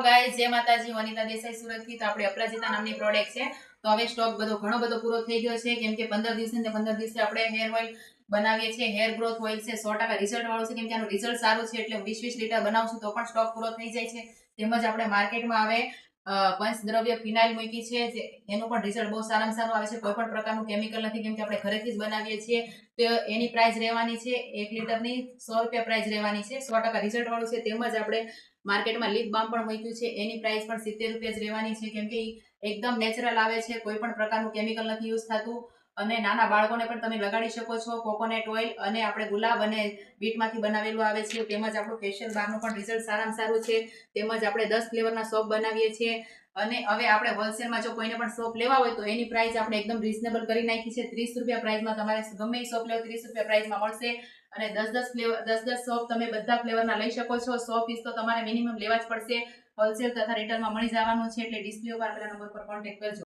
Guys જય માતાજી, વનિતા દેસાઈ સુરતથી. તો આપણે અપરાજિતા નામની પ્રોડક્ટ છે. તો હવે સ્ટોક ઘણો બધો પૂરો થઈ ગયો છે, કેમ કે 15 દિવસે ને 15 દિવસે આપણે હેર ઓઇલ બનાવીએ છીએ. હેર ગ્રોથ ઓઇલ છે, 100% રિઝલ્ટ વાળું છે, કેમ કે આનું રિઝલ્ટ સારું છે. એટલે 20-20 લીટર બનાવશું તો પણ સ્ટોક પૂરો થઈ જાય છે. તેમજ આપણે માર્કેટમાં હવે પંચદ્રવ્ય ફિનાઇલ મૂકી છે, એનું પણ રિઝલ્ટ બહુ સારામાં સારું આવે છે. કોઈ પણ પ્રકારનું કેમિકલ નથી, કેમ કે આપણે ઘરેથી જ બનાવીએ છીએ. તો એની પ્રાઇસ રહેવાની છે 1 લીટરની 100 રૂપિયા પ્રાઇસ રહેવાની છે. 100% રિઝલ્ટ વાળું છે. તેમજ આપણે માર્કેટમાં લિપ બામ પણ મૂક્યું છે, એની પ્રાઇસ પણ 70 રૂપિયા જ રહેવાની છે, કેમ કે એકદમ નેચરલ આવે છે. કોઈ પણ પ્રકારનું કેમિકલ નથી યુઝ થતું. અને નાના બાળકોને પણ તમે લગાડી શકો છો. કોકોનટ ઓઇલ અને આપણે ગુલાબ અને બીટમાંથી બનાવેલું આવે છે. તેમજ આપણું ફેશિયલ બારનું પણ રિઝલ્ટ સારામાં સારું છે. તેમજ આપણે 10 ફ્લેવરના સોપ બનાવીએ છીએ. અને હવે આપણે હોલસેલમાં જો કોઈને પણ સોપ લેવા હોય તો એની પ્રાઇસ આપણે એકદમ રીઝનેબલ કરી નાખી છે. 30 રૂપિયા પ્રાઇસમાં તમારે ગમે એ સોપ લેવો 30 રૂપિયા પ્રાઇસમાં મળશે. અને 10-10 સોપ તમે બધા ફ્લેવરના લઈ શકો છો. 100 પીસ તો તમારે મિનિમમ લેવા જ પડશે. હોલસેલ તથા રિટેલમાં મળી જવાનું છે. એટલે ડિસ્પ્લે ઉપર આપેલા નંબર પર કોન્ટેક્ટ કરજો.